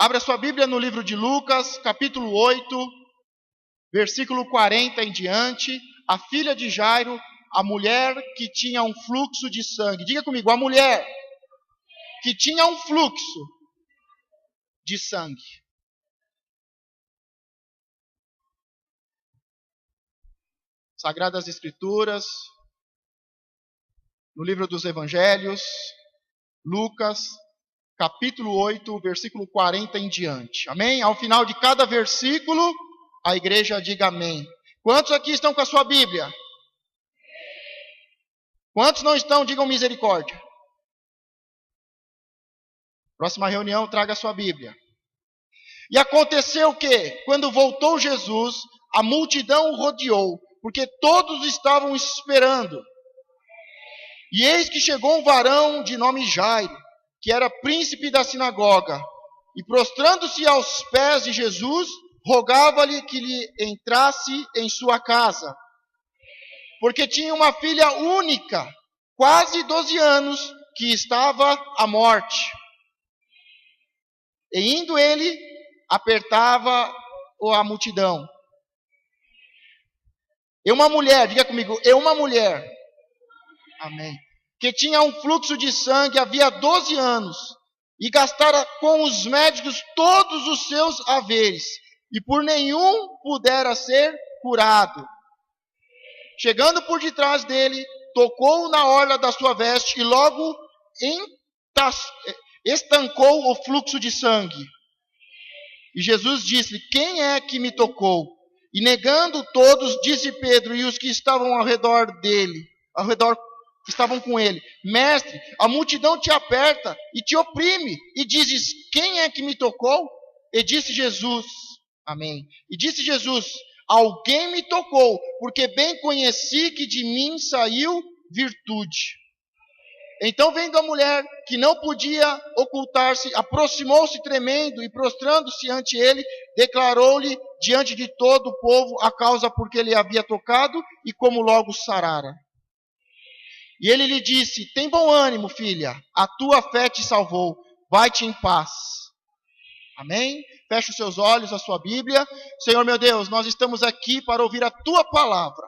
Abra sua Bíblia no livro de Lucas, capítulo 8, versículo 40 em diante. A filha de Jairo, a mulher que tinha um fluxo de sangue. Diga comigo, a mulher que tinha um fluxo de sangue. Sagradas Escrituras, no livro dos Evangelhos, Lucas, capítulo 8, versículo 40 em diante. Amém? Ao final de cada versículo, a igreja diga amém. Quantos aqui estão com a sua Bíblia? Quantos não estão, digam misericórdia. Próxima reunião, traga a sua Bíblia. E aconteceu que, quando voltou Jesus, a multidão o rodeou, porque todos estavam esperando. E eis que chegou um varão de nome Jairo, que era príncipe da sinagoga, e prostrando-se aos pés de Jesus, rogava-lhe que lhe entrasse em sua casa, porque tinha uma filha única, quase 12 anos, que estava à morte. E indo ele, apertava a multidão. E uma mulher, diga comigo, uma mulher, amém, que tinha um fluxo de sangue havia 12 anos, e gastara com os médicos todos os seus haveres, e por nenhum pudera ser curado. Chegando por detrás dele, tocou na orla da sua veste, e logo estancou o fluxo de sangue. E Jesus disse-lhe, quem é que me tocou? E negando todos, disse Pedro e os que estavam ao redor dele, estavam com ele, mestre, a multidão te aperta e te oprime, e dizes, quem é que me tocou? E disse Jesus, amém, e disse Jesus, alguém me tocou, porque bem conheci que de mim saiu virtude. Então, vendo a mulher que não podia ocultar-se, aproximou-se tremendo e prostrando-se ante ele, declarou-lhe diante de todo o povo a causa por que ele havia tocado e como logo sarara. E ele lhe disse, tem bom ânimo, filha, a tua fé te salvou, vai-te em paz. Amém? Feche os seus olhos, a sua Bíblia. Senhor meu Deus, nós estamos aqui para ouvir a tua palavra.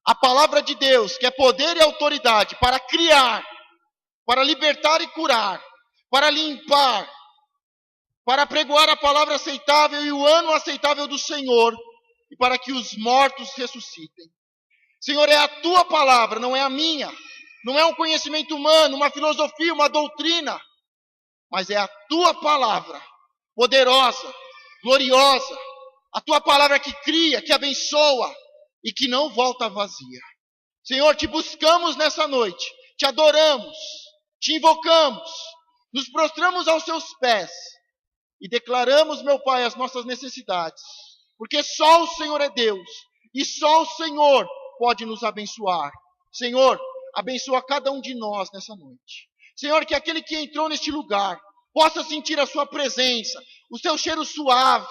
A palavra de Deus, que é poder e autoridade para criar, para libertar e curar, para limpar, para pregoar a palavra aceitável e o ano aceitável do Senhor, e para que os mortos ressuscitem. Senhor, é a tua palavra, não é a minha, não é um conhecimento humano, uma filosofia, uma doutrina, mas é a tua palavra, poderosa, gloriosa, a tua palavra que cria, que abençoa e que não volta vazia. Senhor, te buscamos nessa noite, te adoramos, te invocamos, nos prostramos aos seus pés e declaramos, meu Pai, as nossas necessidades, porque só o Senhor é Deus e só o Senhor pode nos abençoar. Senhor, abençoa cada um de nós nessa noite. Senhor, que aquele que entrou neste lugar possa sentir a sua presença, o seu cheiro suave,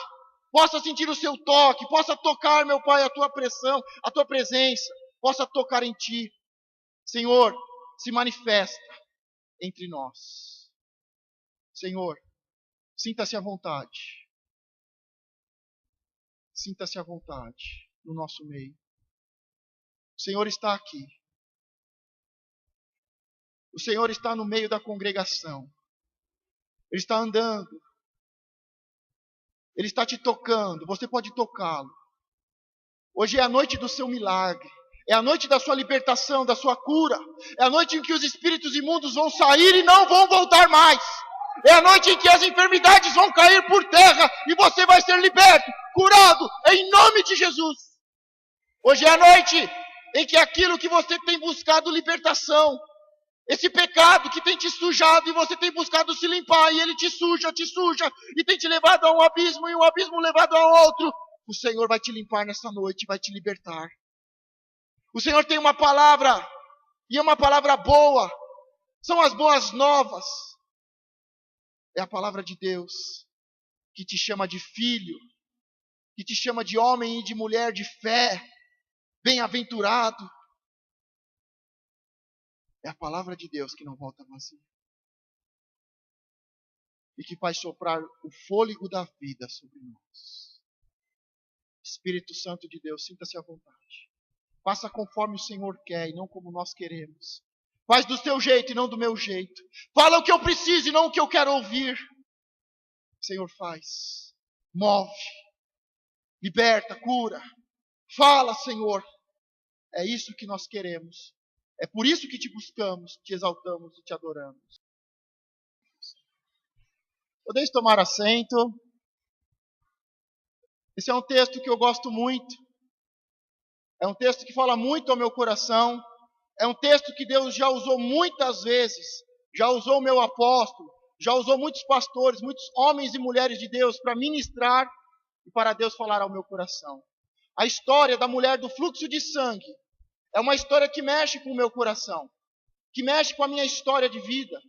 possa sentir o seu toque, possa tocar, meu Pai, a tua pressão, a tua presença, possa tocar em ti. Senhor, se manifesta entre nós. Senhor, sinta-se à vontade. Sinta-se à vontade no nosso meio. O Senhor está aqui. O Senhor está no meio da congregação. Ele está andando. Ele está te tocando. Você pode tocá-lo. Hoje é a noite do seu milagre. É a noite da sua libertação, da sua cura. É a noite em que os espíritos imundos vão sair e não vão voltar mais. É a noite em que as enfermidades vão cair por terra e você vai ser liberto, curado, em nome de Jesus. Hoje é a noite em que aquilo que você tem buscado libertação, esse pecado que tem te sujado e você tem buscado se limpar e ele te suja e tem te levado a um abismo e um abismo levado a outro, o Senhor vai te limpar nessa noite, vai te libertar. O Senhor tem uma palavra, e é uma palavra boa, são as boas novas. É a palavra de Deus, que te chama de filho, que te chama de homem e de mulher de fé, bem-aventurado. É a palavra de Deus que não volta vazia. e que faz soprar o fôlego da vida sobre nós. Espírito Santo de Deus, sinta-se à vontade. Faça conforme o Senhor quer e não como nós queremos. Faz do teu jeito e não do meu jeito. Fala o que eu preciso e não o que eu quero ouvir. Senhor, faz. Move. Liberta, cura. Fala, Senhor. É isso que nós queremos. É por isso que te buscamos, te exaltamos e te adoramos. Podeis tomar assento. Esse é um texto que eu gosto muito. É um texto que fala muito ao meu coração. É um texto que Deus já usou muitas vezes. Já usou o meu apóstolo. Já usou muitos pastores, muitos homens e mulheres de Deus para ministrar e para Deus falar ao meu coração. A história da mulher do fluxo de sangue é uma história que mexe com o meu coração, que mexe com a minha história de vida,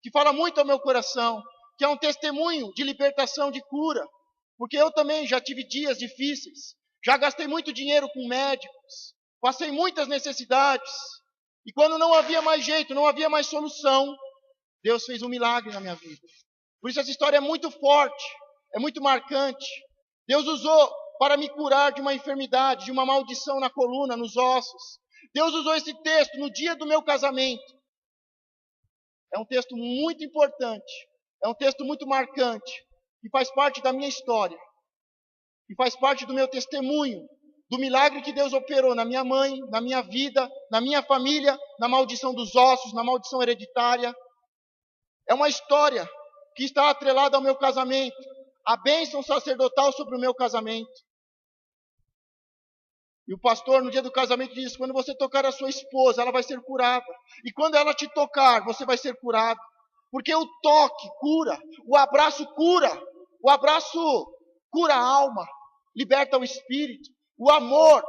que fala muito ao meu coração, que é um testemunho de libertação, de cura, porque eu também já tive dias difíceis, já gastei muito dinheiro com médicos, passei muitas necessidades, e quando não havia mais jeito, não havia mais solução, Deus fez um milagre na minha vida. Por isso essa história é muito forte, é muito marcante. Deus usou para me curar de uma enfermidade, de uma maldição na coluna, nos ossos. Deus usou esse texto no dia do meu casamento. É um texto muito importante, é um texto muito marcante, que faz parte da minha história, que faz parte do meu testemunho, do milagre que Deus operou na minha mãe, na minha vida, na minha família, na maldição dos ossos, na maldição hereditária. É uma história que está atrelada ao meu casamento, a bênção sacerdotal sobre o meu casamento. E o pastor, no dia do casamento, disse: quando você tocar a sua esposa, ela vai ser curada. E quando ela te tocar, você vai ser curado. Porque o toque cura, o abraço cura a alma, liberta o espírito. O amor,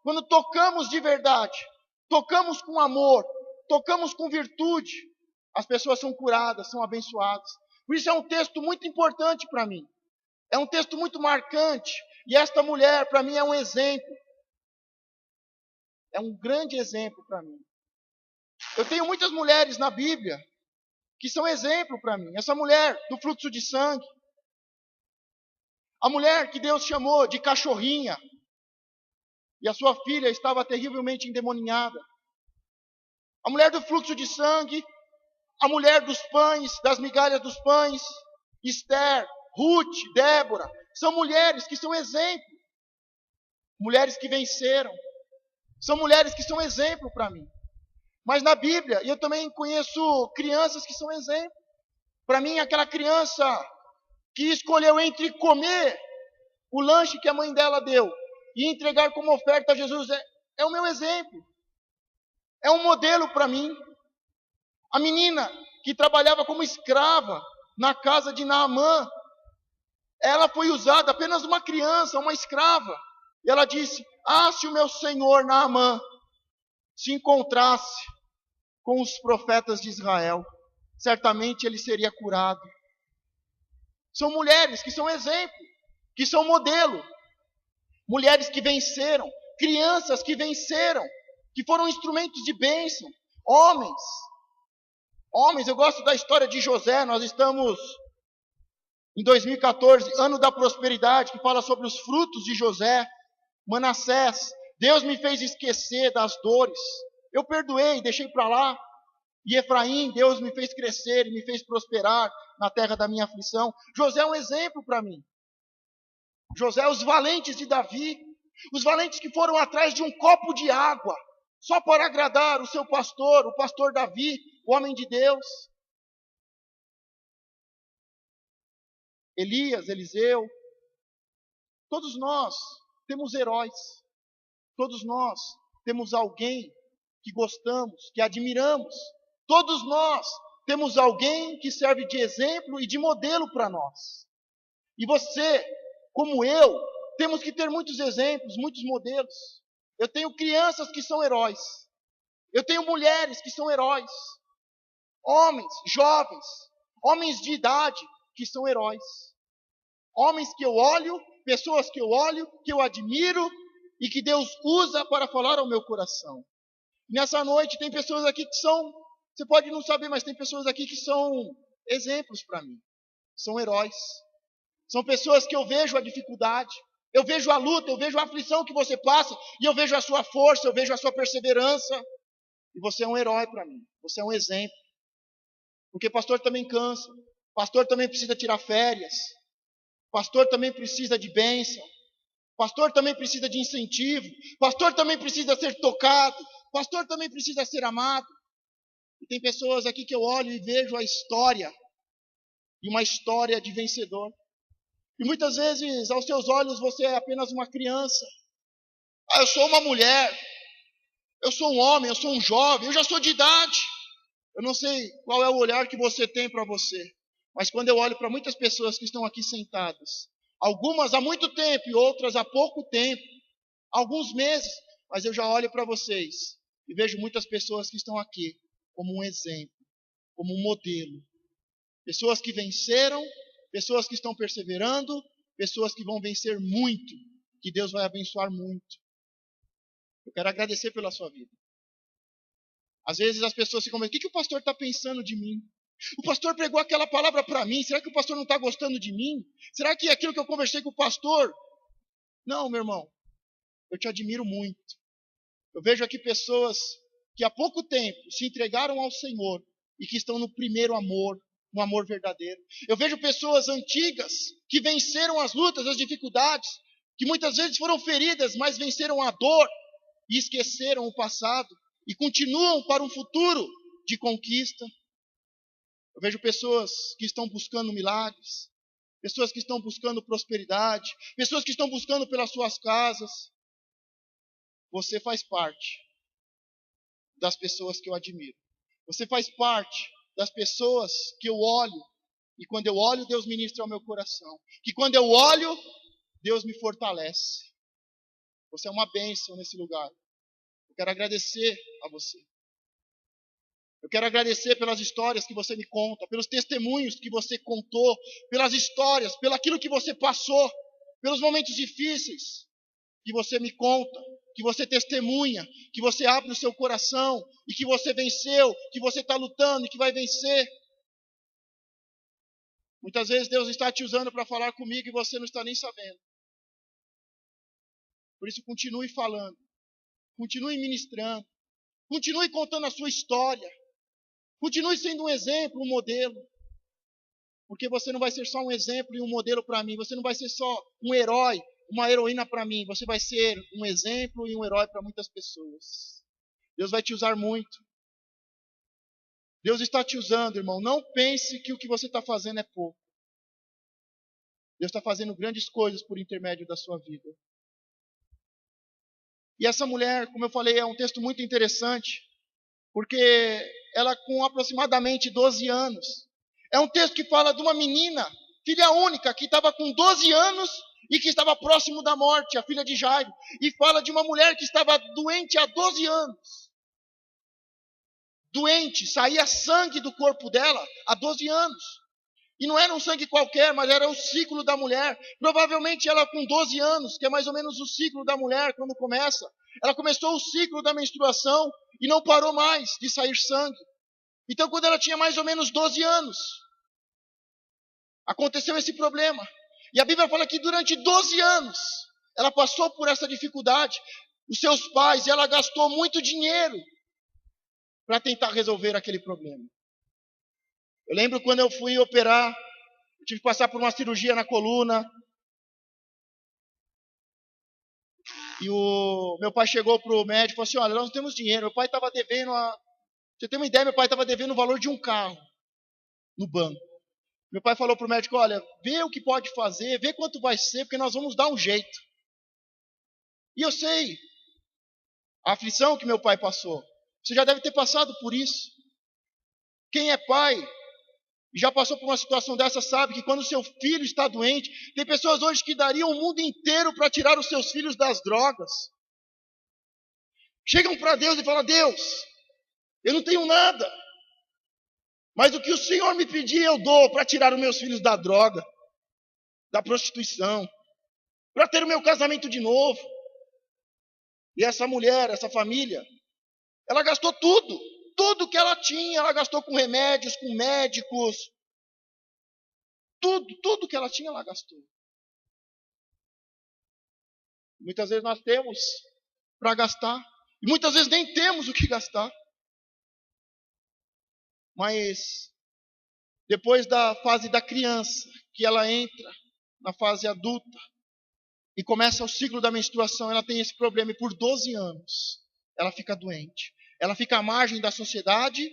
quando tocamos de verdade, tocamos com amor, tocamos com virtude, as pessoas são curadas, são abençoadas. Por isso é um texto muito importante para mim. É um texto muito marcante. E esta mulher, para mim, é um exemplo. É um grande exemplo para mim. Eu tenho muitas mulheres na Bíblia que são exemplo para mim. Essa mulher do fluxo de sangue. A mulher que Deus chamou de cachorrinha. E a sua filha estava terrivelmente endemoniada. A mulher do fluxo de sangue. A mulher dos pães, das migalhas dos pães. Esther, Ruth, Débora. São mulheres que são exemplo. Mulheres que venceram. São mulheres que são exemplo para mim. Mas na Bíblia, eu também conheço crianças que são exemplo. Para mim, aquela criança que escolheu entre comer o lanche que a mãe dela deu e entregar como oferta a Jesus, é o meu exemplo. É um modelo para mim. A menina que trabalhava como escrava na casa de Naamã, ela foi usada, apenas uma criança, uma escrava. E ela disse: se o meu senhor Naamã se encontrasse com os profetas de Israel, certamente ele seria curado. São mulheres que são exemplo, que são modelo. Mulheres que venceram, crianças que venceram, que foram instrumentos de bênção. Homens, eu gosto da história de José. Nós estamos em 2014, ano da prosperidade, que fala sobre os frutos de José. Manassés, Deus me fez esquecer das dores. Eu perdoei, deixei para lá. E Efraim, Deus me fez crescer e me fez prosperar na terra da minha aflição. José é um exemplo para mim. José, os valentes de Davi, os valentes que foram atrás de um copo de água, só para agradar o seu pastor, o pastor Davi, o homem de Deus. Elias, Eliseu, todos nós temos heróis. Todos nós temos alguém que gostamos, que admiramos. Todos nós temos alguém que serve de exemplo e de modelo para nós. E você, como eu, temos que ter muitos exemplos, muitos modelos. Eu tenho crianças que são heróis. Eu tenho mulheres que são heróis. Homens, jovens, homens de idade que são heróis. Homens que eu olho, pessoas que eu olho, que eu admiro e que Deus usa para falar ao meu coração. Nessa noite tem pessoas aqui que são, você pode não saber, mas tem pessoas aqui que são exemplos para mim. são heróis. São pessoas que eu vejo a dificuldade, eu vejo a luta, eu vejo a aflição que você passa, e eu vejo a sua força, eu vejo a sua perseverança. E você é um herói para mim, você é um exemplo. Porque pastor também cansa, pastor também precisa tirar férias, pastor também precisa de bênção, pastor também precisa de incentivo, pastor também precisa ser tocado, pastor também precisa ser amado. E tem pessoas aqui que eu olho e vejo a história, e uma história de vencedor. E muitas vezes, aos seus olhos, você é apenas uma criança. Eu sou uma mulher, eu sou um homem, eu sou um jovem, eu já sou de idade. Eu não sei qual é o olhar que você tem para você, mas quando eu olho para muitas pessoas que estão aqui sentadas, algumas há muito tempo e outras há pouco tempo, alguns meses, mas eu já olho para vocês e vejo muitas pessoas que estão aqui como um exemplo, como um modelo. Pessoas que venceram, pessoas que estão perseverando, pessoas que vão vencer muito, que Deus vai abençoar muito. Eu quero agradecer pela sua vida. Às vezes as pessoas ficam, o que o pastor está pensando de mim? O pastor pregou aquela palavra para mim, será que o pastor não está gostando de mim? Será que é aquilo que eu conversei com o pastor? Não, meu irmão, eu te admiro muito. Eu vejo aqui pessoas que há pouco tempo se entregaram ao Senhor e que estão no primeiro amor, no amor verdadeiro. Eu vejo pessoas antigas que venceram as lutas, as dificuldades, que muitas vezes foram feridas, mas venceram a dor e esqueceram o passado e continuam para um futuro de conquista. Eu vejo pessoas que estão buscando milagres, pessoas que estão buscando prosperidade, pessoas que estão buscando pelas suas casas. Você faz parte das pessoas que eu admiro. Você faz parte das pessoas que eu olho, e quando eu olho, Deus ministra ao meu coração. Que quando eu olho, Deus me fortalece. Você é uma bênção nesse lugar. Eu quero agradecer a você. Eu quero agradecer pelas histórias que você me conta, pelos testemunhos que você contou, pelas histórias, pelo aquilo que você passou, pelos momentos difíceis que você me conta, que você testemunha, que você abre o seu coração e que você venceu, que você está lutando e que vai vencer. Muitas vezes Deus está te usando para falar comigo e você não está nem sabendo. Por isso continue falando, continue ministrando, continue contando a sua história, continue sendo um exemplo, um modelo. Porque você não vai ser só um exemplo e um modelo para mim, você não vai ser só um herói, uma heroína para mim, você vai ser um exemplo e um herói para muitas pessoas. Deus vai te usar muito. Deus está te usando, irmão. Não pense que o que você está fazendo é pouco. Deus está fazendo grandes coisas por intermédio da sua vida. E essa mulher, como eu falei, é um texto muito interessante, porque ela com aproximadamente 12 anos, é um texto que fala de uma menina, filha única, que estava com 12 anos e que estava próximo da morte, a filha de Jairo. E fala de uma mulher que estava doente há 12 anos. Doente, saía sangue do corpo dela há 12 anos. E não era um sangue qualquer, mas era o ciclo da mulher. Provavelmente ela com 12 anos, que é mais ou menos o ciclo da mulher quando começa. Ela começou o ciclo da menstruação e não parou mais de sair sangue. Então quando ela tinha mais ou menos 12 anos, aconteceu esse problema. E a Bíblia fala que durante 12 anos, ela passou por essa dificuldade. Os seus pais, e ela gastou muito dinheiro para tentar resolver aquele problema. Eu lembro quando eu fui operar, eu tive que passar por uma cirurgia na coluna. E o meu pai chegou para o médico e falou assim, olha, nós não temos dinheiro. Meu pai estava devendo, você tem uma ideia, meu pai estava devendo o valor de um carro no banco. Meu pai falou para o médico, olha, vê o que pode fazer, vê quanto vai ser, porque nós vamos dar um jeito. E eu sei a aflição que meu pai passou. Você já deve ter passado por isso. Quem é pai e já passou por uma situação dessa sabe que quando seu filho está doente, tem pessoas hoje que dariam o mundo inteiro para tirar os seus filhos das drogas. Chegam para Deus e falam, Deus, eu não tenho nada, mas o que o Senhor me pedir eu dou para tirar os meus filhos da droga, da prostituição, para ter o meu casamento de novo. E essa mulher, essa família, ela gastou tudo que ela tinha, ela gastou com remédios, com médicos, Tudo que ela tinha, ela gastou. Muitas vezes nós temos para gastar. E muitas vezes nem temos o que gastar. Mas depois da fase da criança, que ela entra na fase adulta e começa o ciclo da menstruação, ela tem esse problema e por 12 anos ela fica doente. Ela fica à margem da sociedade,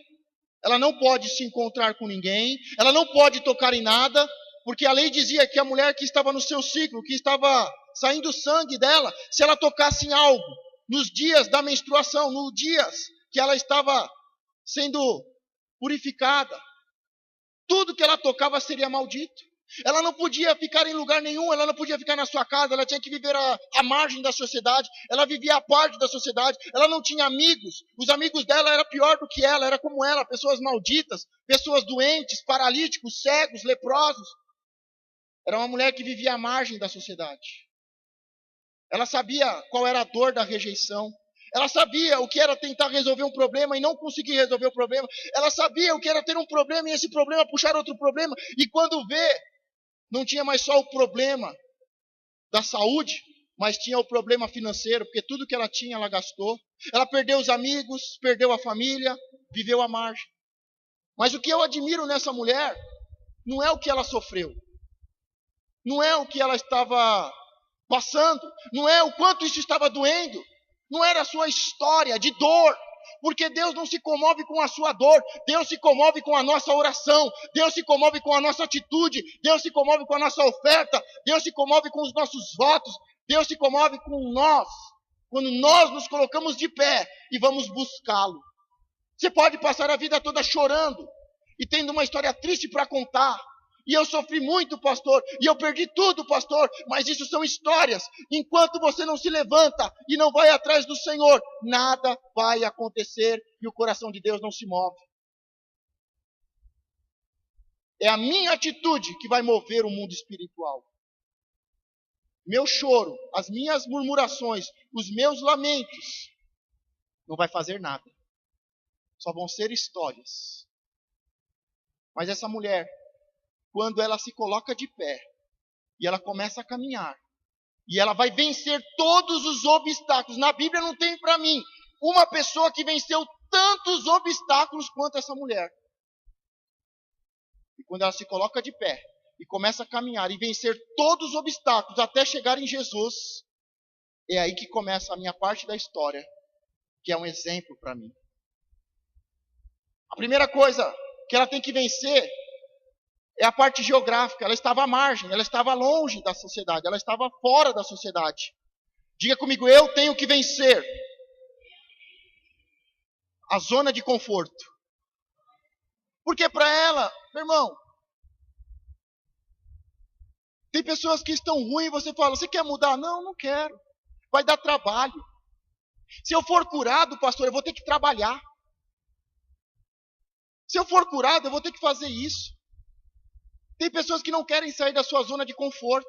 ela não pode se encontrar com ninguém, ela não pode tocar em nada, porque a lei dizia que a mulher que estava no seu ciclo, que estava saindo sangue dela, se ela tocasse em algo nos dias da menstruação, nos dias que ela estava sendo purificada, tudo que ela tocava seria maldito. Ela não podia ficar em lugar nenhum, ela não podia ficar na sua casa, ela tinha que viver à margem da sociedade, ela vivia à parte da sociedade, ela não tinha amigos, os amigos dela eram pior do que ela, era como ela, pessoas malditas, pessoas doentes, paralíticos, cegos, leprosos. Era uma mulher que vivia à margem da sociedade. Ela sabia qual era a dor da rejeição. Ela sabia o que era tentar resolver um problema e não conseguir resolver o problema. Ela sabia o que era ter um problema e esse problema puxar outro problema. E quando vê, não tinha mais só o problema da saúde, mas tinha o problema financeiro, porque tudo que ela tinha, ela gastou. Ela perdeu os amigos, perdeu a família, viveu à margem. Mas o que eu admiro nessa mulher não é o que ela sofreu. Não é o que ela estava passando. Não é o quanto isso estava doendo. Não era a sua história de dor. Porque Deus não se comove com a sua dor. Deus se comove com a nossa oração. Deus se comove com a nossa atitude. Deus se comove com a nossa oferta. Deus se comove com os nossos votos. Deus se comove com nós. Quando nós nos colocamos de pé e vamos buscá-lo. Você pode passar a vida toda chorando e tendo uma história triste para contar. E eu sofri muito, pastor, e eu perdi tudo, pastor, mas isso são histórias. Enquanto você não se levanta e não vai atrás do Senhor, nada vai acontecer e o coração de Deus não se move. É a minha atitude que vai mover o mundo espiritual. Meu choro, as minhas murmurações, os meus lamentos, não vai fazer nada. Só vão ser histórias. Mas essa mulher, quando ela se coloca de pé e ela começa a caminhar e ela vai vencer todos os obstáculos. Na Bíblia não tem para mim uma pessoa que venceu tantos obstáculos quanto essa mulher. E quando ela se coloca de pé e começa a caminhar e vencer todos os obstáculos até chegar em Jesus, é aí que começa a minha parte da história, que é um exemplo para mim. A primeira coisa que ela tem que vencer é a parte geográfica. Ela estava à margem, ela estava longe da sociedade, ela estava fora da sociedade. Diga comigo, eu tenho que vencer a zona de conforto. Porque para ela, meu irmão, tem pessoas que estão ruins e você fala, você quer mudar? Não, não quero. Vai dar trabalho. Se eu for curado, pastor, eu vou ter que trabalhar. Se eu for curado, eu vou ter que fazer isso. Tem pessoas que não querem sair da sua zona de conforto.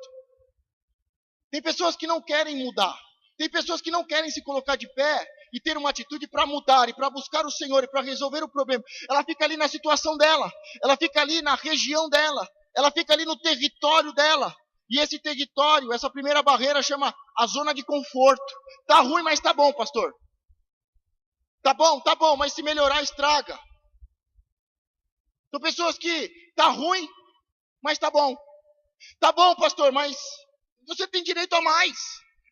Tem pessoas que não querem mudar. Tem pessoas que não querem se colocar de pé e ter uma atitude para mudar e para buscar o Senhor e para resolver o problema. Ela fica ali na situação dela. Ela fica ali na região dela. Ela fica ali no território dela. E esse território, essa primeira barreira chama a zona de conforto. Tá ruim, mas tá bom, pastor. Tá bom, mas se melhorar, estraga. São pessoas que tá ruim, mas tá bom. Tá bom, pastor, mas você tem direito a mais.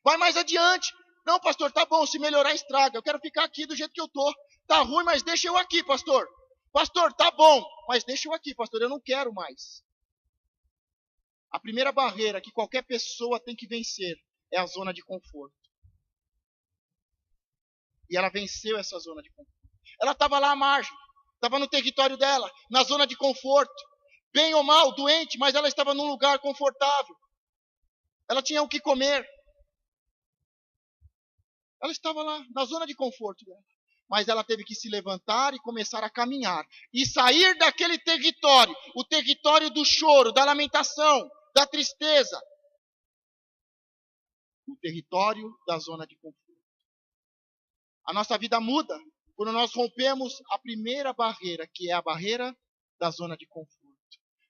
Vai mais adiante. Não, pastor, tá bom, se melhorar, estraga. Eu quero ficar aqui do jeito que eu tô. Tá ruim, mas deixa eu aqui, pastor. Pastor, tá bom, mas deixa eu aqui, pastor, eu não quero mais. A primeira barreira que qualquer pessoa tem que vencer é a zona de conforto. E ela venceu essa zona de conforto. Ela estava lá à margem, estava no território dela, na zona de conforto. Bem ou mal, doente, mas ela estava num lugar confortável. Ela tinha o que comer. Ela estava lá, na zona de conforto dela. Mas ela teve que se levantar e começar a caminhar. E sair daquele território, o território do choro, da lamentação, da tristeza. O território da zona de conforto. A nossa vida muda quando nós rompemos a primeira barreira, que é a barreira da zona de conforto.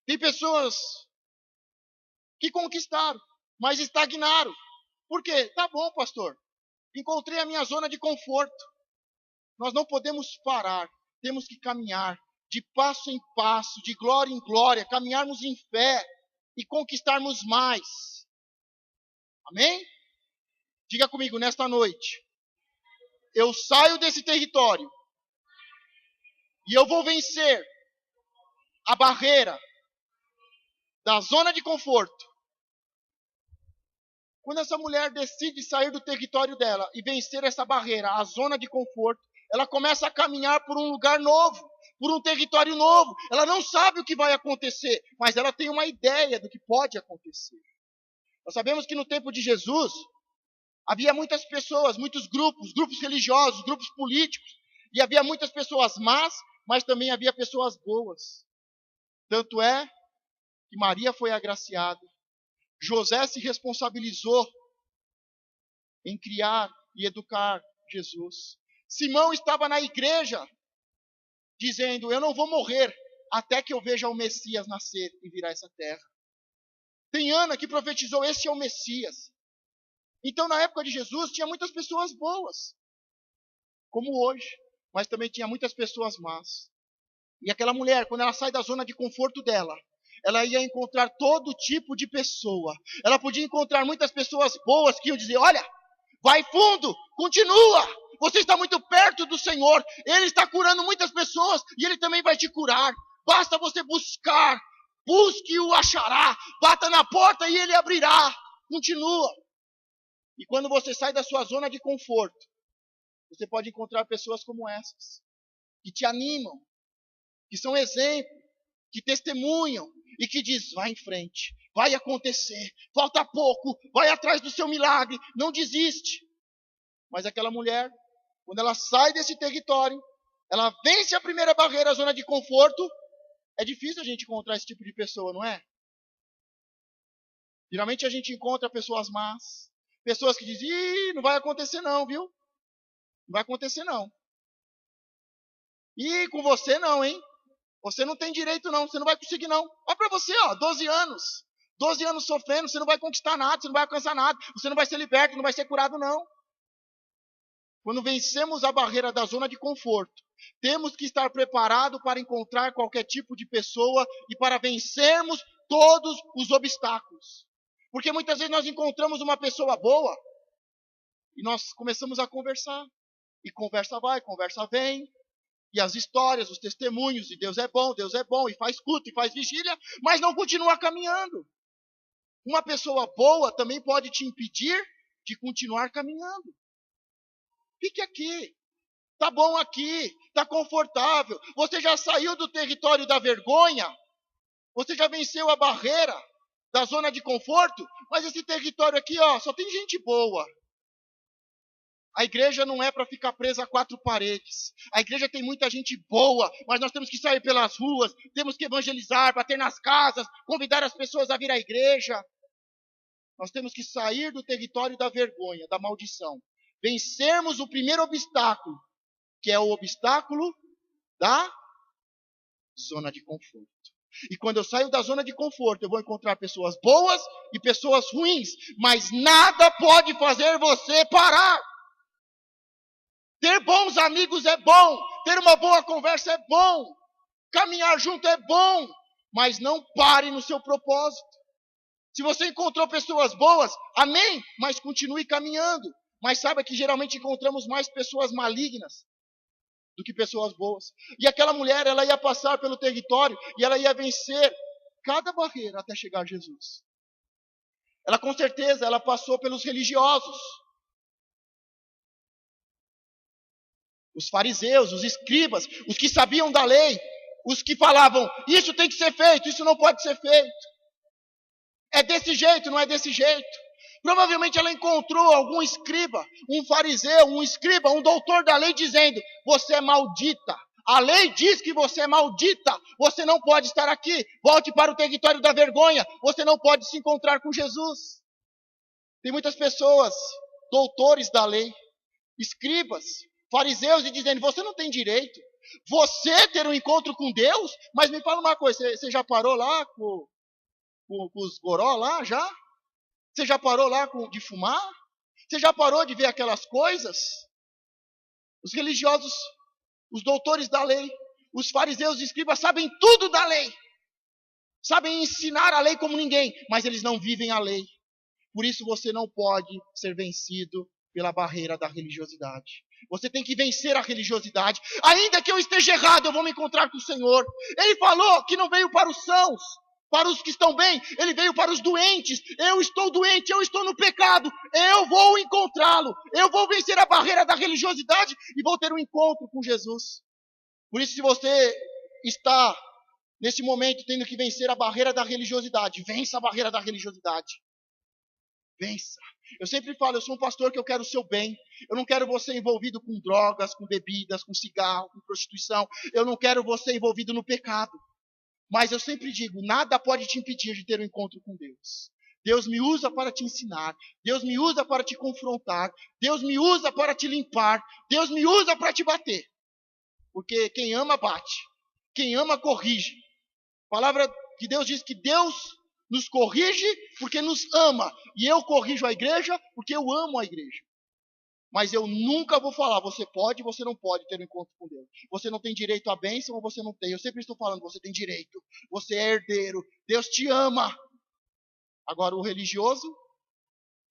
Tem pessoas que conquistaram, mas estagnaram. Por quê? Tá bom, pastor. Encontrei a minha zona de conforto. Nós não podemos parar. Temos que caminhar de passo em passo, de glória em glória, caminharmos em fé e conquistarmos mais. Amém? Diga comigo nesta noite. Eu saio desse território e eu vou vencer a barreira da zona de conforto. Quando essa mulher decide sair do território dela e vencer essa barreira, a zona de conforto, ela começa a caminhar por um lugar novo, por um território novo. Ela não sabe o que vai acontecer, mas ela tem uma ideia do que pode acontecer. Nós sabemos que no tempo de Jesus, havia muitas pessoas, muitos grupos religiosos, grupos políticos, e havia muitas pessoas más, mas também havia pessoas boas. Tanto é que Maria foi agraciada. José se responsabilizou em criar e educar Jesus. Simão estava na igreja, dizendo, eu não vou morrer até que eu veja o Messias nascer e virar essa terra. Tem Ana que profetizou, esse é o Messias. Então, na época de Jesus, tinha muitas pessoas boas, como hoje, mas também tinha muitas pessoas más. E aquela mulher, quando ela sai da zona de conforto dela, ela ia encontrar todo tipo de pessoa. Ela podia encontrar muitas pessoas boas que iam dizer, olha, vai fundo, continua, você está muito perto do Senhor, Ele está curando muitas pessoas e Ele também vai te curar. Basta você buscar, busque e o achará, bata na porta e Ele abrirá. Continua. E quando você sai da sua zona de conforto, você pode encontrar pessoas como essas, que te animam, que são exemplo, que testemunham e que diz, vai em frente, vai acontecer, falta pouco, vai atrás do seu milagre, não desiste. Mas aquela mulher, quando ela sai desse território, ela vence a primeira barreira, a zona de conforto, é difícil a gente encontrar esse tipo de pessoa, não é? Geralmente a gente encontra pessoas más, pessoas que dizem, ih, não vai acontecer não, viu? Não vai acontecer não. E com você não, hein? Você não tem direito não, você não vai conseguir não. Olha para você, 12 anos. 12 anos sofrendo, você não vai conquistar nada, você não vai alcançar nada. Você não vai ser liberto, não vai ser curado não. Quando vencemos a barreira da zona de conforto, temos que estar preparados para encontrar qualquer tipo de pessoa e para vencermos todos os obstáculos. Porque muitas vezes nós encontramos uma pessoa boa e nós começamos a conversar. E conversa vai, conversa vem. E as histórias, os testemunhos, e Deus é bom, e faz culto, e faz vigília, mas não continua caminhando. Uma pessoa boa também pode te impedir de continuar caminhando. Fique aqui, tá bom aqui, tá confortável. Você já saiu do território da vergonha, você já venceu a barreira da zona de conforto, mas esse território aqui, só tem gente boa. A igreja não é para ficar presa a 4 paredes. A igreja tem muita gente boa, mas nós temos que sair pelas ruas, temos que evangelizar, bater nas casas, convidar as pessoas a vir à igreja. Nós temos que sair do território da vergonha, da maldição. Vencermos o primeiro obstáculo, que é o obstáculo da zona de conforto. E quando eu saio da zona de conforto, eu vou encontrar pessoas boas e pessoas ruins, mas nada pode fazer você parar. Ter bons amigos é bom, ter uma boa conversa é bom, caminhar junto é bom, mas não pare no seu propósito. Se você encontrou pessoas boas, amém, mas continue caminhando. Mas saiba que geralmente encontramos mais pessoas malignas do que pessoas boas. E aquela mulher, ela ia passar pelo território e ela ia vencer cada barreira até chegar a Jesus. Ela com certeza, ela passou pelos religiosos. Os fariseus, os escribas, os que sabiam da lei, os que falavam, isso tem que ser feito, isso não pode ser feito. É desse jeito, não é desse jeito. Provavelmente ela encontrou algum escriba, um fariseu, um escriba, um doutor da lei dizendo, você é maldita. A lei diz que você é maldita, você não pode estar aqui, volte para o território da vergonha, você não pode se encontrar com Jesus. Tem muitas pessoas, doutores da lei, escribas, fariseus, e dizendo, você não tem direito, você ter um encontro com Deus, mas me fala uma coisa, você já parou lá com com os goró lá já? Você já parou lá de fumar? Você já parou de ver aquelas coisas? Os religiosos, os doutores da lei, os fariseus e escribas sabem tudo da lei. Sabem ensinar a lei como ninguém, mas eles não vivem a lei. Por isso você não pode ser vencido pela barreira da religiosidade. Você tem que vencer a religiosidade. Ainda que eu esteja errado, eu vou me encontrar com o Senhor. Ele falou que não veio para os sãos, para os que estão bem. Ele veio para os doentes. Eu estou doente, eu estou no pecado. Eu vou encontrá-lo. Eu vou vencer a barreira da religiosidade e vou ter um encontro com Jesus. Por isso, se você está nesse momento tendo que vencer a barreira da religiosidade, vença a barreira da religiosidade. Vença. Eu sempre falo, eu sou um pastor que eu quero o seu bem. Eu não quero você envolvido com drogas, com bebidas, com cigarro, com prostituição. Eu não quero você envolvido no pecado. Mas eu sempre digo, nada pode te impedir de ter um encontro com Deus. Deus me usa para te ensinar. Deus me usa para te confrontar. Deus me usa para te limpar. Deus me usa para te bater. Porque quem ama, bate. Quem ama, corrige. A palavra de Deus diz que Deus nos corrige porque nos ama. E eu corrijo a igreja porque eu amo a igreja. Mas eu nunca vou falar, você pode, você não pode ter um encontro com Deus. Você não tem direito à bênção ou você não tem. Eu sempre estou falando, você tem direito. Você é herdeiro. Deus te ama. Agora o religioso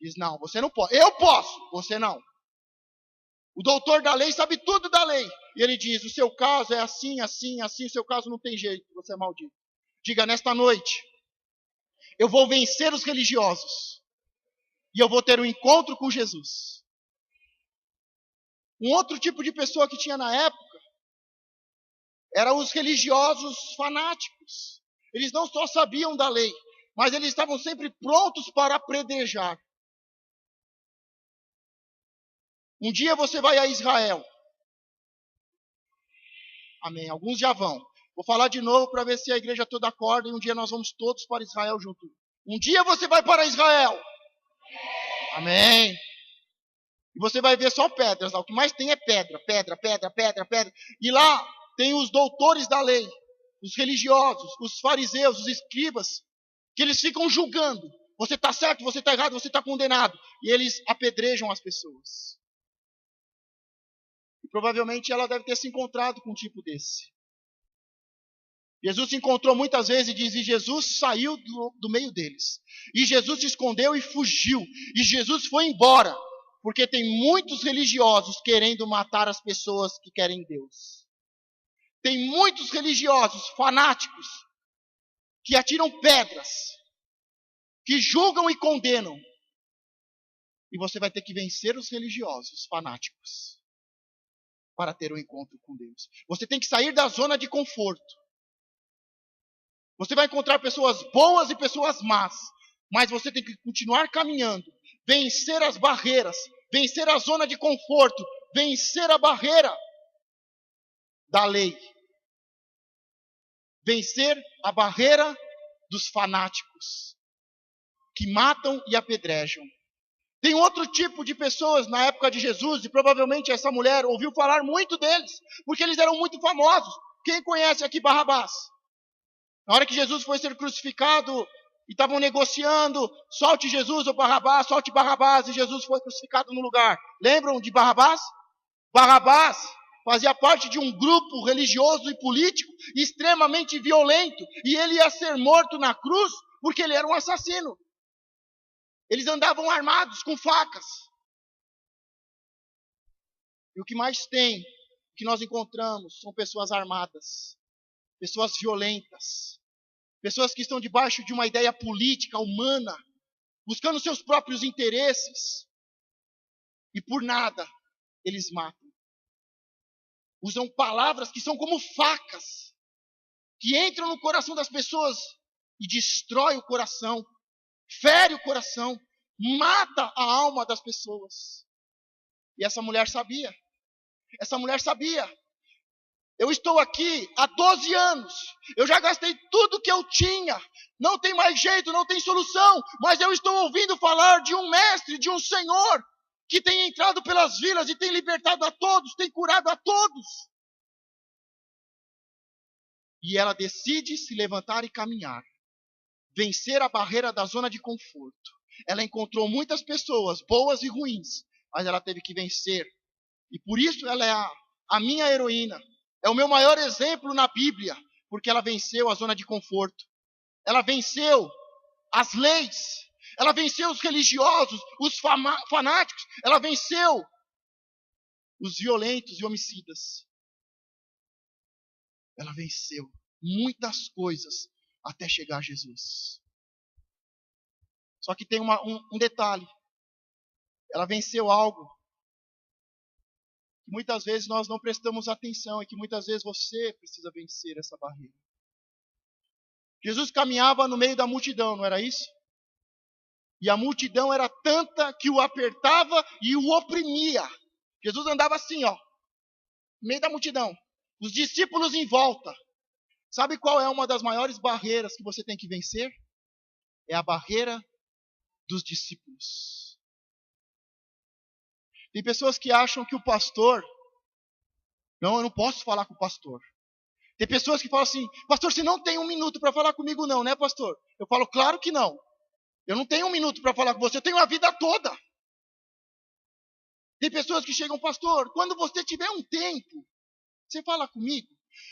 diz, não, você não pode. Eu posso, você não. O doutor da lei sabe tudo da lei. E ele diz, o seu caso é assim, assim, assim. O seu caso não tem jeito, você é maldito. Diga, nesta noite, eu vou vencer os religiosos. E eu vou ter um encontro com Jesus. Um outro tipo de pessoa que tinha na época eram os religiosos fanáticos. Eles não só sabiam da lei, mas eles estavam sempre prontos para apedrejar. Um dia você vai a Israel. Amém. Alguns já vão. Vou falar de novo para ver se a igreja toda acorda e um dia nós vamos todos para Israel juntos. Um dia você vai para Israel. Amém. E você vai ver só pedras lá. O que mais tem é pedra, pedra, pedra, pedra, pedra. E lá tem os doutores da lei, os religiosos, os fariseus, os escribas, que eles ficam julgando. Você está certo, você está errado, você está condenado. E eles apedrejam as pessoas. E provavelmente ela deve ter se encontrado com um tipo desse. Jesus se encontrou muitas vezes e diz, e Jesus saiu do meio deles. E Jesus se escondeu e fugiu. E Jesus foi embora. Porque tem muitos religiosos querendo matar as pessoas que querem Deus. Tem muitos religiosos fanáticos que atiram pedras, que julgam e condenam. E você vai ter que vencer os religiosos fanáticos para ter um encontro com Deus. Você tem que sair da zona de conforto. Você vai encontrar pessoas boas e pessoas más, mas você tem que continuar caminhando, vencer as barreiras, vencer a zona de conforto, vencer a barreira da lei, vencer a barreira dos fanáticos, que matam e apedrejam. Tem outro tipo de pessoas na época de Jesus, e provavelmente essa mulher ouviu falar muito deles, porque eles eram muito famosos. Quem conhece aqui Barrabás? Na hora que Jesus foi ser crucificado, e estavam negociando, solte Jesus ou Barrabás, solte Barrabás, e Jesus foi crucificado no lugar. Lembram de Barrabás? Barrabás fazia parte de um grupo religioso e político extremamente violento, e ele ia ser morto na cruz porque ele era um assassino. Eles andavam armados com facas. E o que mais tem, o que nós encontramos, são pessoas armadas, pessoas violentas, pessoas que estão debaixo de uma ideia política, humana, buscando seus próprios interesses. E por nada, eles matam. Usam palavras que são como facas, que entram no coração das pessoas e destrói o coração, fere o coração, mata a alma das pessoas. E essa mulher sabia. Essa mulher sabia. Eu estou aqui há 12 anos. Eu já gastei tudo que eu tinha. Não tem mais jeito, não tem solução. Mas eu estou ouvindo falar de um mestre, de um Senhor, que tem entrado pelas vilas e tem libertado a todos, tem curado a todos. E ela decide se levantar e caminhar. vencer a barreira da zona de conforto. Ela encontrou muitas pessoas, boas e ruins, mas ela teve que vencer. E por isso ela é a minha heroína. É o meu maior exemplo na Bíblia, porque ela venceu a zona de conforto. Ela venceu as leis. Ela venceu os religiosos, os fanáticos. Ela venceu os violentos e homicidas. Ela venceu muitas coisas até chegar a Jesus. Só que tem um detalhe. Ela venceu algo que muitas vezes nós não prestamos atenção e que muitas vezes você precisa vencer essa barreira. Jesus caminhava no meio da multidão, não era isso? E a multidão era tanta que o apertava e o oprimia. Jesus andava assim, ó, no meio da multidão. Os discípulos em volta. Sabe qual é uma das maiores barreiras que você tem que vencer? É a barreira dos discípulos. Tem pessoas que acham que o pastor... Não, eu não posso falar com o pastor. Tem pessoas que falam assim, pastor, você não tem 1 minuto para falar comigo não, né, pastor? Eu falo, claro que não. Eu não tenho 1 minuto para falar com você, eu tenho a vida toda. Tem pessoas que chegam, pastor, quando você tiver um tempo, você fala comigo.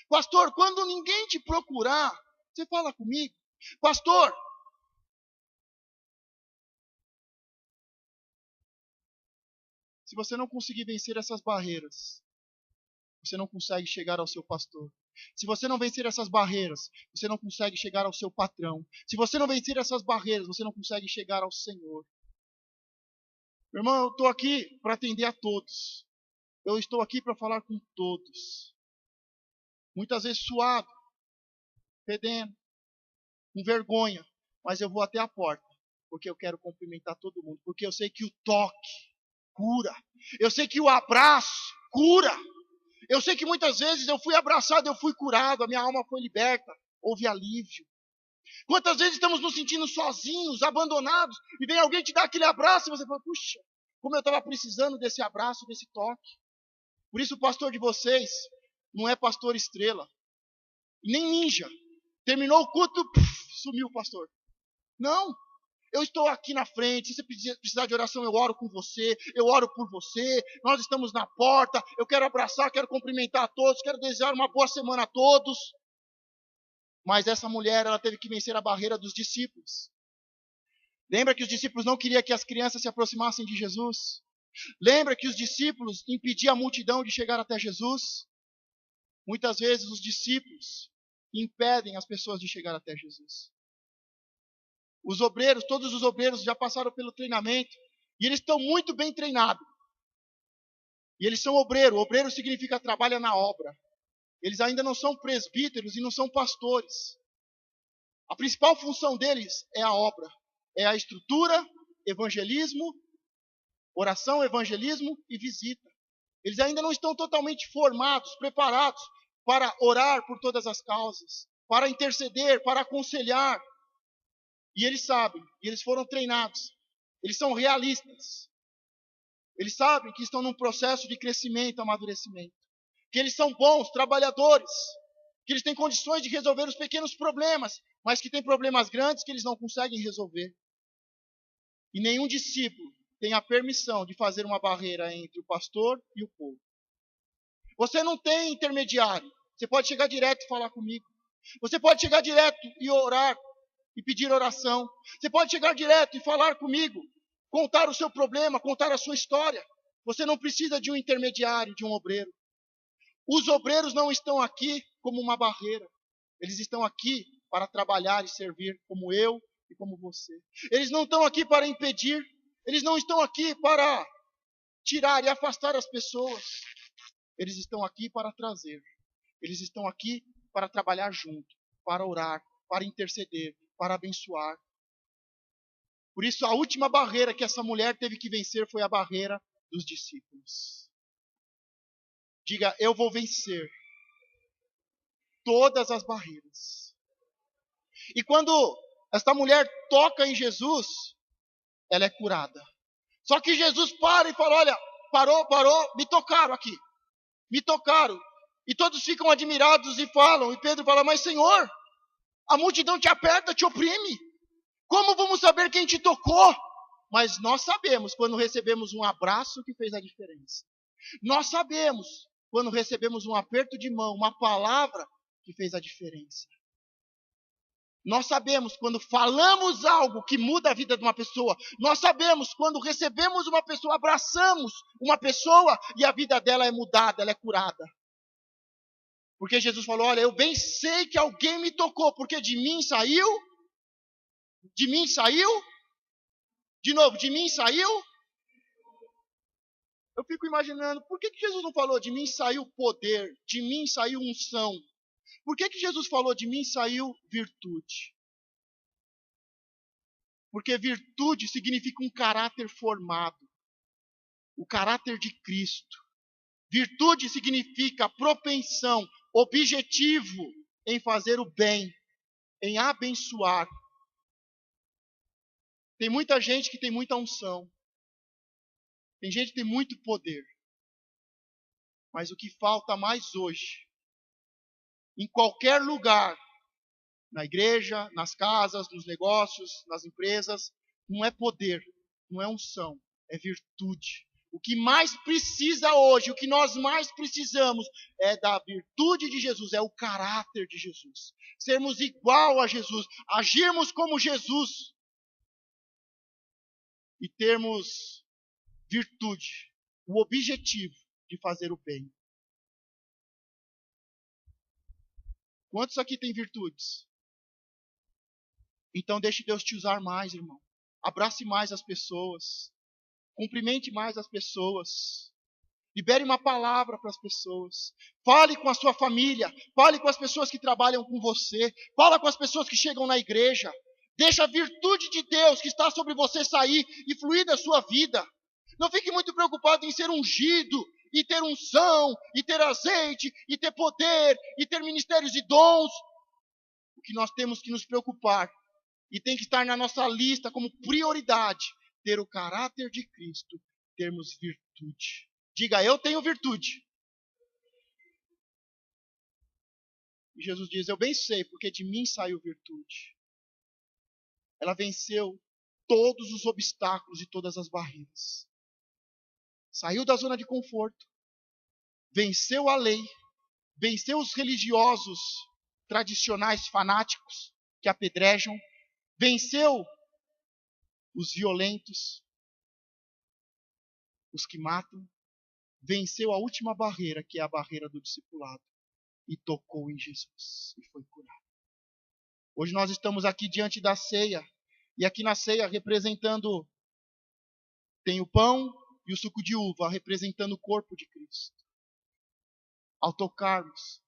Pastor, quando ninguém te procurar, você fala comigo. Pastor, se você não conseguir vencer essas barreiras, você não consegue chegar ao seu pastor. Se você não vencer essas barreiras, você não consegue chegar ao seu patrão. Se você não vencer essas barreiras, você não consegue chegar ao Senhor. Meu irmão, eu estou aqui para atender a todos. Eu estou aqui para falar com todos. Muitas vezes suado, fedendo, com vergonha. Mas eu vou até a porta, porque eu quero cumprimentar todo mundo. Porque eu sei que o toque cura. Eu sei que o abraço cura. Eu sei que muitas vezes eu fui abraçado, eu fui curado, a minha alma foi liberta, houve alívio. Quantas vezes estamos nos sentindo sozinhos, abandonados, e vem alguém te dar aquele abraço, e você fala, puxa, como eu estava precisando desse abraço, desse toque. Por isso o pastor de vocês não é pastor estrela, nem ninja. Terminou o culto, sumiu o pastor. Não. Eu estou aqui na frente, se você precisar de oração, eu oro com você, eu oro por você, nós estamos na porta, eu quero abraçar, quero cumprimentar a todos, quero desejar uma boa semana a todos. Mas essa mulher, ela teve que vencer a barreira dos discípulos. Lembra que os discípulos não queriam que as crianças se aproximassem de Jesus? Lembra que os discípulos impediam a multidão de chegar até Jesus? Muitas vezes os discípulos impedem as pessoas de chegar até Jesus. Os obreiros, todos os obreiros já passaram pelo treinamento e eles estão muito bem treinados. E eles são obreiros. Obreiro significa trabalha na obra. Eles ainda não são presbíteros e não são pastores. A principal função deles é a obra. É a estrutura, evangelismo, oração, evangelismo e visita. Eles ainda não estão totalmente formados, preparados para orar por todas as causas, para interceder, para aconselhar. E eles sabem, e eles foram treinados. Eles são realistas. Eles sabem que estão num processo de crescimento, amadurecimento. Que eles são bons trabalhadores. Que eles têm condições de resolver os pequenos problemas, mas que têm problemas grandes que eles não conseguem resolver. E nenhum discípulo tem a permissão de fazer uma barreira entre o pastor e o povo. Você não tem intermediário. Você pode chegar direto e falar comigo. Você pode chegar direto e orar e pedir oração. Você pode chegar direto e falar comigo, contar o seu problema, contar a sua história. Você não precisa de um intermediário, de um obreiro. Os obreiros não estão aqui como uma barreira. Eles estão aqui para trabalhar e servir como eu e como você. Eles não estão aqui para impedir. Eles não estão aqui para tirar e afastar as pessoas. Eles estão aqui para trazer. Eles estão aqui para trabalhar junto, para orar, para interceder, para abençoar. Por isso, a última barreira que essa mulher teve que vencer foi a barreira dos discípulos. Diga, eu vou vencer todas as barreiras. E quando esta mulher toca em Jesus, ela é curada. Só que Jesus para e fala, olha, parou, me tocaram aqui. Me tocaram. E todos ficam admirados e falam, e Pedro fala, mas Senhor, a multidão te aperta, te oprime. Como vamos saber quem te tocou? Mas nós sabemos quando recebemos um abraço que fez a diferença. Nós sabemos quando recebemos um aperto de mão, uma palavra que fez a diferença. Nós sabemos quando falamos algo que muda a vida de uma pessoa. Nós sabemos quando recebemos uma pessoa, abraçamos uma pessoa e a vida dela é mudada, ela é curada. Porque Jesus falou, olha, eu bem sei que alguém me tocou, porque de mim saiu, de novo, de mim saiu. Eu fico imaginando, por que Jesus não falou de mim saiu poder, de mim saiu unção? Por que Jesus falou de mim saiu virtude? Porque virtude significa um caráter formado, o caráter de Cristo. Virtude significa propensão, objetivo em fazer o bem, em abençoar. Tem muita gente que tem muita unção. Tem gente que tem muito poder. Mas o que falta mais hoje, em qualquer lugar, na igreja, nas casas, nos negócios, nas empresas, não é poder, não é unção, é virtude. O que mais precisa hoje, o que nós mais precisamos é da virtude de Jesus, é o caráter de Jesus. Sermos igual a Jesus, agirmos como Jesus e termos virtude, o objetivo de fazer o bem. Quantos aqui têm virtudes? Então deixe Deus te usar mais, irmão. Abrace mais as pessoas. Cumprimente mais as pessoas. Libere uma palavra para as pessoas. Fale com a sua família. Fale com as pessoas que trabalham com você. Fala com as pessoas que chegam na igreja. Deixa a virtude de Deus que está sobre você sair e fluir da sua vida. Não fique muito preocupado em ser ungido, e ter unção, e ter azeite, e ter poder, e ter ministérios e dons. O que nós temos que nos preocupar, e tem que estar na nossa lista como prioridade, ter o caráter de Cristo, termos virtude. Diga, eu tenho virtude. E Jesus diz, eu bem sei, porque de mim saiu virtude. Ela venceu todos os obstáculos e todas as barreiras. Saiu da zona de conforto, venceu a lei, venceu os religiosos tradicionais fanáticos que apedrejam, venceu os violentos, os que matam, venceu a última barreira, que é a barreira do discipulado, e tocou em Jesus e foi curado. Hoje nós estamos aqui diante da ceia, e aqui na ceia representando, tem o pão e o suco de uva, representando o corpo de Cristo. Ao tocarmos,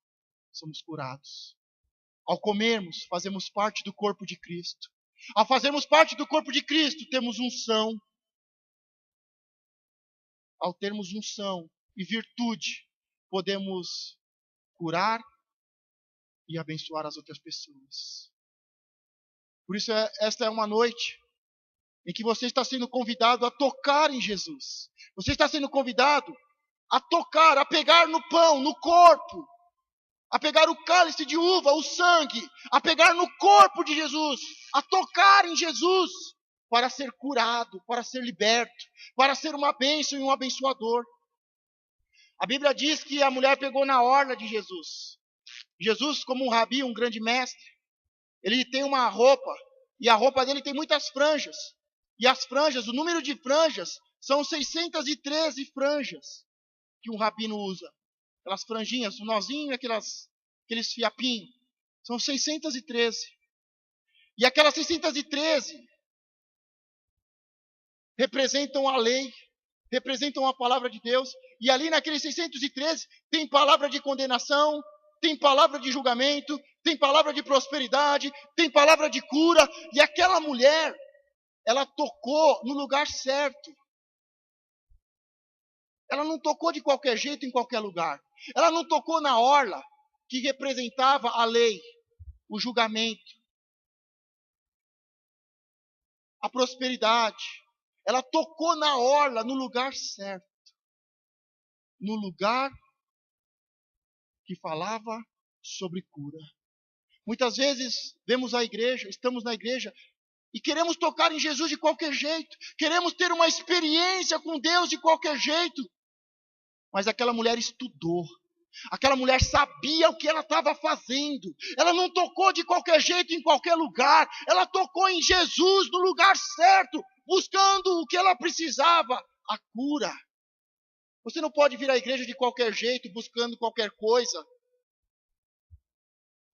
somos curados. Ao comermos, fazemos parte do corpo de Cristo. Ao fazermos parte do corpo de Cristo, temos unção. Ao termos unção e virtude, podemos curar e abençoar as outras pessoas. Por isso, esta é uma noite em que você está sendo convidado a tocar em Jesus. Você está sendo convidado a tocar, a pegar no pão, no corpo, a pegar o cálice de uva, o sangue, a pegar no corpo de Jesus, a tocar em Jesus, para ser curado, para ser liberto, para ser uma bênção e um abençoador. A Bíblia diz que a mulher pegou na orla de Jesus. Jesus, como um rabi, um grande mestre, ele tem uma roupa, e a roupa dele tem muitas franjas. E as franjas, o número de franjas, são 613 franjas que um rabino usa. Aquelas franjinhas, o nozinho e aqueles fiapinhos. São 613. E aquelas 613 representam a lei, representam a palavra de Deus. E ali naqueles 613 tem palavra de condenação, tem palavra de julgamento, tem palavra de prosperidade, tem palavra de cura. E aquela mulher, ela tocou no lugar certo. Ela não tocou de qualquer jeito em qualquer lugar. Ela não tocou na orla, que representava a lei, o julgamento, a prosperidade. Ela tocou na orla, no lugar certo. No lugar que falava sobre cura. Muitas vezes vemos a igreja, estamos na igreja, E queremos tocar em Jesus de qualquer jeito. Queremos ter uma experiência com Deus de qualquer jeito. Mas aquela mulher estudou. Aquela mulher sabia o que ela estava fazendo. Ela não tocou de qualquer jeito em qualquer lugar. Ela tocou em Jesus no lugar certo, buscando o que ela precisava, a cura. Você não pode vir à igreja de qualquer jeito, buscando qualquer coisa,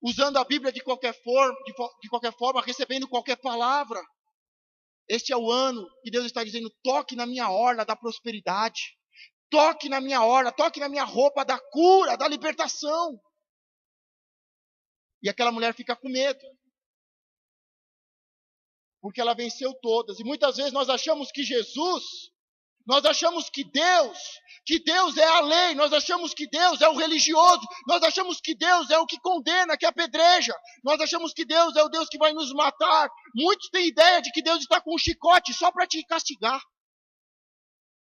usando a Bíblia de qualquer forma, recebendo qualquer palavra. Este é o ano que Deus está dizendo: toque na minha orla da prosperidade. Toque na minha orla, toque na minha roupa da cura, da libertação. E aquela mulher fica com medo. Porque ela venceu todas. E muitas vezes nós achamos que Jesus, nós achamos que Deus é a lei, nós achamos que Deus é o religioso, nós achamos que Deus é o que condena, que apedreja, nós achamos que Deus é o Deus que vai nos matar. Muitos têm ideia de que Deus está com um chicote só para te castigar.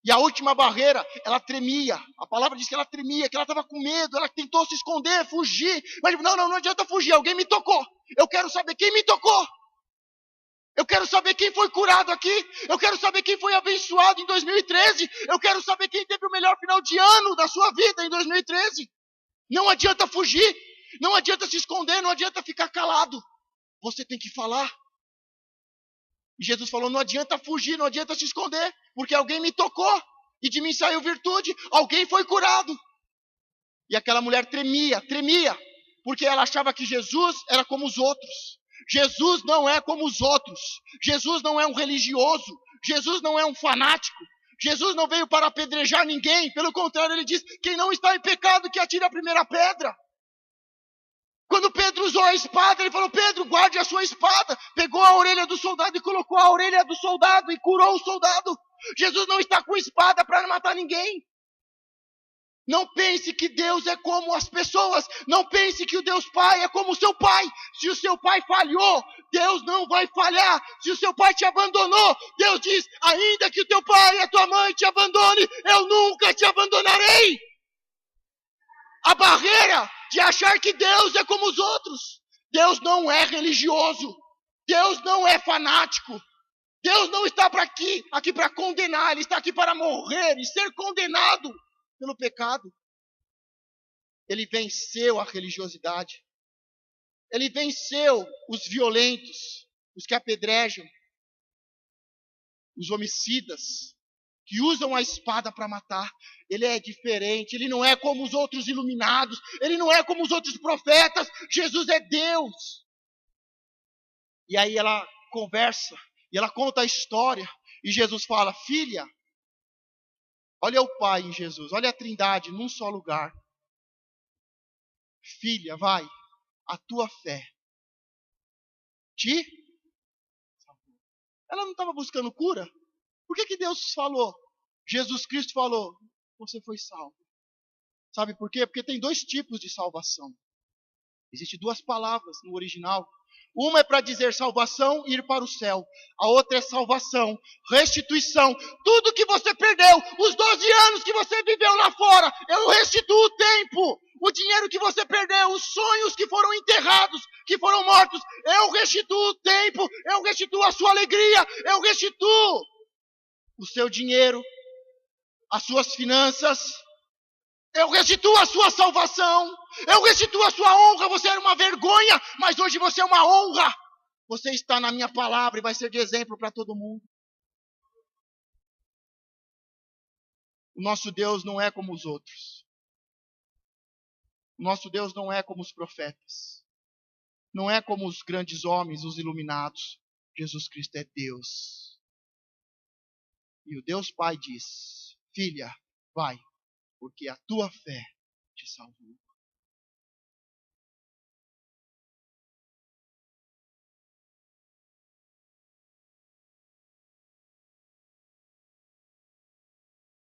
E a última barreira, ela tremia. A palavra diz que ela tremia, que ela estava com medo, ela tentou se esconder, fugir. Mas não adianta fugir, alguém me tocou. Eu quero saber quem me tocou. Eu quero saber quem foi curado aqui. Eu quero saber quem foi abençoado em 2013. Eu quero saber quem teve o melhor final de ano da sua vida em 2013. Não adianta fugir. Não adianta se esconder. Não adianta ficar calado. Você tem que falar. E Jesus falou: não adianta fugir, não adianta se esconder. Porque alguém me tocou. E de mim saiu virtude. Alguém foi curado. E aquela mulher tremia. Porque ela achava que Jesus era como os outros. Jesus não é como os outros. Jesus não é um religioso. Jesus não é um fanático. Jesus não veio para apedrejar ninguém. Pelo contrário, ele diz: quem não está em pecado, que atire a primeira pedra. Quando Pedro usou a espada, ele falou: Pedro, guarde a sua espada. Pegou a orelha do soldado e colocou a orelha do soldado e curou o soldado. Jesus não está com espada para matar ninguém. Não pense que Deus é como as pessoas. Não pense que o Deus Pai é como o seu pai. Se o seu pai falhou, Deus não vai falhar. Se o seu pai te abandonou, Deus diz: ainda que o teu pai e a tua mãe te abandone, eu nunca te abandonarei. A barreira de achar que Deus é como os outros. Deus não é religioso. Deus não é fanático. Deus não está aqui para condenar. Ele está aqui para morrer e ser condenado pelo pecado. Ele venceu a religiosidade. Ele venceu os violentos, os que apedrejam, os homicidas, que usam a espada para matar. Ele é diferente, ele não é como os outros iluminados, ele não é como os outros profetas. Jesus é Deus. E aí ela conversa, e ela conta a história, e Jesus fala: filha, olha o Pai em Jesus, olha a Trindade num só lugar. Filha, vai, a tua fé te salvou. Ela não estava buscando cura? Por que Deus falou? Jesus Cristo falou: você foi salvo. Sabe por quê? Porque tem dois tipos de salvação. Existem duas palavras no original. Uma é para dizer salvação e ir para o céu. A outra é salvação, restituição. Tudo que você perdeu, os 12 anos que você viveu lá fora, eu restituo o tempo. O dinheiro que você perdeu, os sonhos que foram enterrados, que foram mortos, eu restituo o tempo, eu restituo a sua alegria, eu restituo o seu dinheiro, as suas finanças. Eu restituo a sua salvação. Eu restituo a sua honra. Você era uma vergonha, mas hoje você é uma honra. Você está na minha palavra e vai ser de exemplo para todo mundo. O nosso Deus não é como os outros. O nosso Deus não é como os profetas. Não é como os grandes homens, os iluminados. Jesus Cristo é Deus. E o Deus Pai diz: filha, vai, porque a tua fé te salvou.